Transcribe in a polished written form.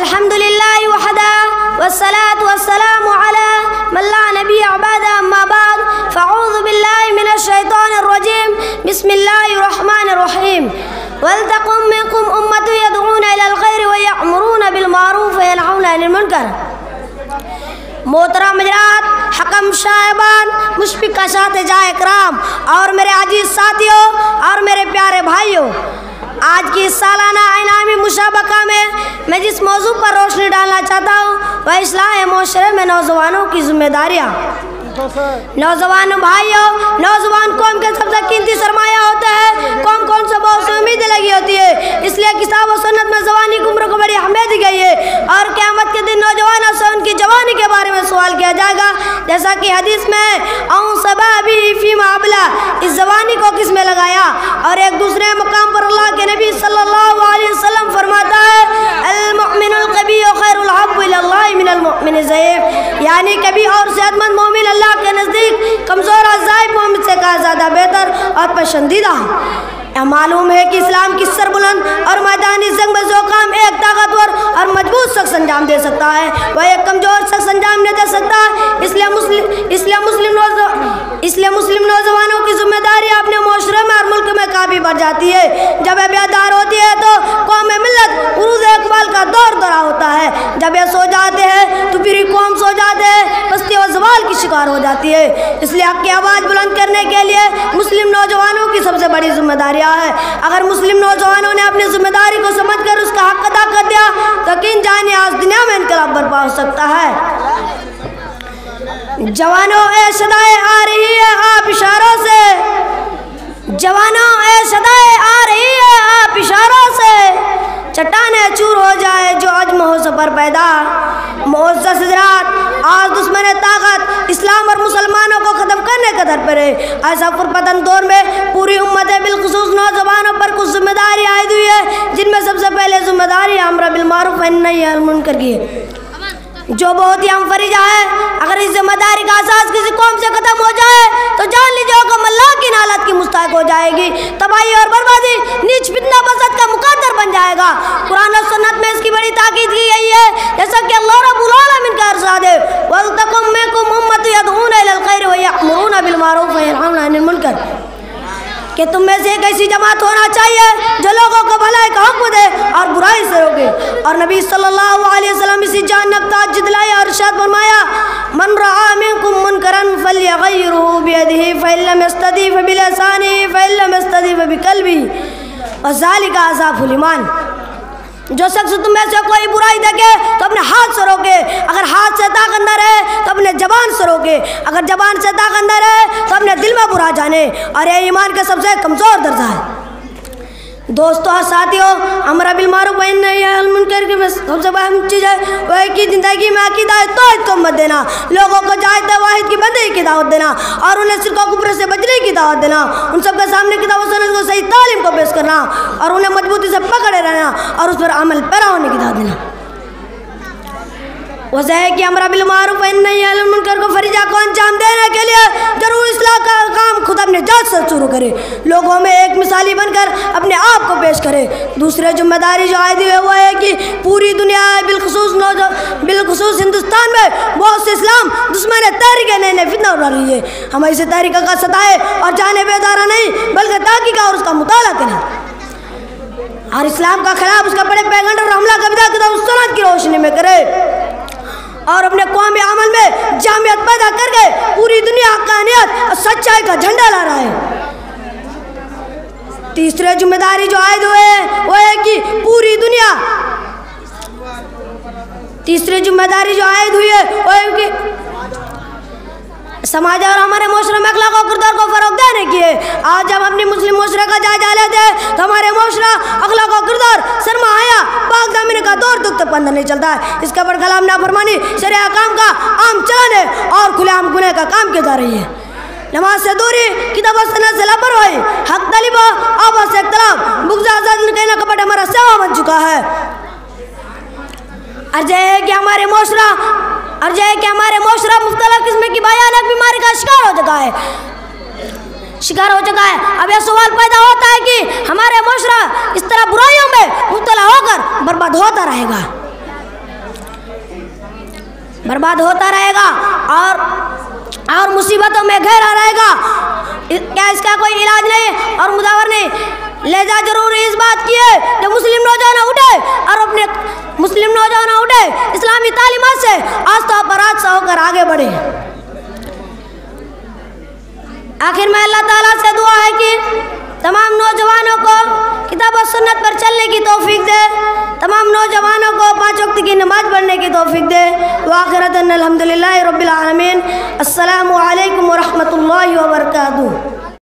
अल्हम्दुलिल्लाहि वहदा वस्सलातु वस्सलामु अला मन ला नबिय्य बअदा अम्मा बाद फ़अऊज़ु बिल्लाहि मिनश शैतानिर रजीम बिस्मिल्लाहिर रहमानिर रहीम वलतकुम मिनकुम उम्मतुन यदऊना इलल खैरि व यअमुरूना बिल मारूफ व यनहौना अनिल मुनकर। मोहतरम हज़रात, हकम साहिबान, मुशफ़िक़ असातिज़ा इकराम और मेरे अजीज़ साथियों और मेरे प्यारे भाइयों, आज की सालाना इनामी मुसाबका में मैं जिस मौजू पर रोशनी डालना चाहता हूँ वह इस्लाह माशरे में नौजवानों की जिम्मेदारियाँ। नौजवान भाइयों, नौजवान कौम के सबसे कीमती सरमाया होता है। कौम कौन सा बहुत सी उम्मीदें लगी होती है, इसलिए किताब और सुन्नत में जवानी की उम्र को बड़ी अहमियत दी गई है और क़यामत के दिन नौजवानों से उनकी जवानी के बारे में सवाल किया जाएगा। जैसा कि हदीस में औ सबाबी फी माबला, इस जवानी को किस में लगाया। और एक दूसरे मकाम पर अल्लाह के नबी सल्लल्लाहु अलैहि वसल्लम फरमाता है अल मुमिनुल क़विय्यु खैरुल हब्बु इलल्लाहि मिनल मुमिनिज़ ज़ईफ़, यानी कभी और सेहतमंद मोमिन अल्लाह के नज़दीक कमज़ोर और ज़ईफ़ मोमिन से कहा ज़्यादा बेहतर और पसंदीदा है। यह मालूम है कि इस्लाम की सरबुलंद और मैदानी जंग में जो काम एक ताकतवर और मजबूत शख्स अंजाम दे सकता है वह एक कमज़ोर शख्स अंजाम नहीं दे सकता। इसलिए मुस्लिम नौजवानों की जिम्मेदारी अपने माशरे में और मुल्क में काफ़ी बढ़ जाती है। जब यह बेदार होती है तो कौम मिल्लत उरूज़ इक़बाल का दौर दौरा होता है। जब यह सो जाते हैं तो फिर कौम सो जाते हैं, बस्ती और ज़वाल की शिकार हो जाती है। इसलिए हक़ की आवाज़ बुलंद करने के लिए मुस्लिम नौजवानों की सबसे बड़ी जिम्मेदारी है। अगर मुस्लिम नौजवानों ने अपनी जिम्मेदारी को समझकर उसका हक अदा कर दिया तो यकीन जानिए आज दुनिया में इनकलाब बर्पा हो सकता है। जवानों ए सदाएं आ रही है आप इशारों से, जवानों ए सदाएं आ रही है आप इशारों से, चट्टानें चूर हो जाए जो अज़्म हो सफर पैदा। मुअज़्ज़ज़ हज़रात, आज दुश्मन ताकत इस्लाम और मुसलमानों को ख़त्म करने का दर पर है। ऐसा पुरपतन दौर में पूरी उम्मत बिलखुसूस नौजवानों पर कुछ जिम्मेदारी आयद हुई है, जिनमें सबसे पहले जिम्मेदारी अम्र बिल मारूफ व नही अनिल मुनकर की है, जो बहुत ही अहम फरीज़ा है। अगर इस जिम्मेदारी का एहसास किसी कौम से ख़त्म हो जाए तो जान लीजिए कौम अल्लाह की नालत की मुस्तहक़ हो जाएगी। तबाही और बर्बादी, नीच फितना फसाद का मुक़द्दर बन जाएगा। कुरान और सुन्नत में इसकी बड़ी ताकीद की गई है, जैसा कि अल्लाह रब्बुल आलमीन का इरशाद है वलतकुम मिनकुम उम्मतुन यदऊना इलल खैरि व यअमुरूना बिल मारूफ व यनहौना अनिल मुनकर, कि तुम में से एक ऐसी जमात होना चाहिए जो लोगों को भलाई का हुक्म दे और बुराई से रोके। और नबी सल्लल्लाहु अलैहि वसल्लम इसी जानब ताज्जुद लाए और इरशाद फरमाया मन रआ मिनकुम मुनकरन फल्यगय्यिरहु बियदिही फइन लम यस्तति फबिलिसानिही फइन लम यस्तति फबिक़ल्बिही व ज़ालिका अज़अफ़ुल ईमान। जो शख्स तुम में से कोई बुराई देखे तो अपने हाथ से रोके, अगर हाथ से ताकत न रहे तो अपने जबान से रोके, अगर जबान से ताकत न रहे तो अपने दिल में बुरा जाने। और यह ईमान का सबसे कमज़ोर दर्जा है। दोस्तों और साथियों, अम्र बिल मारूफ व नही अनिल मुनकर की सबसे अहम चीज़ है वह की ज़िंदगी में अक़ीदा तौहीद को मत देना, लोगों को जाहिद वाहिद की बंदगी की दावत देना और उन्हें शिर्क और कुफ्र से बचने की दावत देना, उन सबके सामने किताब और सुन्नत को सही तालीम को पेश करना और उन्हें मजबूती से पकड़े रहना और उस पर अमल पैरा होने की दावत देना। वजह है कि अम्र बिल मारूफ व नही अनिल मुनकर को फरीज़ा को अंजाम देने के लिए जरूर इस्लाह का काम खुद अपने जात से शुरू करे, लोगों में एक मिसाली बनकर अपने आप को पेश करे। दूसरी जिम्मेदारी जो आयदी है वह है कि पूरी दुनिया बिलखुसूस हिंदुस्तान में बहुत से इस्लाम दुश्मन तहरीक नए नए फितना उड़ा रही है। हम ऐसे तहरीक का सताए और जाने बेदारा नहीं बल्कि ताक़ीक़ और उसका मुताला करें और इस्लाम का खिलाफ उसका बड़े पैगंबर और हमला कविता किताब सुन्नत की रोशनी में करे और अपने कौमी अमल में जामियत पैदा करके पूरी दुनिया हक़ानियत और सच्चाई का झंडा लहरा रहा है। तीसरी जिम्मेदारी जो आयद हुए वो है कि पूरी दुनिया वो है कि समाज और हमारे माशरे में अखलाक और किरदार को फ़रोग़ देने की है। आज जब अपनी मुस्लिम माशरे का जायजा लेते हैं तो हमारे माशरा अखलाक और किरदार सरमाया पाक दामनी का दौर दुख तक बंद नहीं चलता है। इसके पर कलाम नाफरमानी शरिया काम का आम चलाने और खुलेआम गुनाह का काम की जा रही है। नमाज से दूरी, किताब और सुन्नत से लापरवाही, हक तलब आपस से इख्तिलाफ, बुग़्ज़ आज़ादी कहना कपट हमारा सेवा बन चुका है। अर्ज़ है कि हमारे माशरा मुख्तलिफ़ किस्म की भयानक बीमारी का शिकार हो चुका है। अब यह सवाल पैदा होता है कि हमारे माशरा इस तरह बुराइयों में मुब्तला होकर बर्बाद होता रहेगा। बर्बाद होता रहेगा और मुसीबतों में घिरा रहेगा। क्या इसका कोई इलाज नहीं और मुदावर नहीं? लेजा जरूर इस बात की है कि मुस्लिम नौजवान उठे और अपने मुस्लिम नौजवान उठे इस्लामी तालीमात से आस्था पर आस्था होकर आगे बढ़े। आखिर में अल्लाह ताला से दुआ है कि तमाम नौजवानों को किताब और सुन्नत पर चलने की तौफीक दे, तमाम नौजवानों को 5 वक्त की नमाज पढ़ने की तौफीक दे। व आखिरतन अल्हम्दुलिल्लाहि रब्बिल आलमीन। अस्सलामु अलैकुम व रहमतुल्लाहि व बरकातुहू।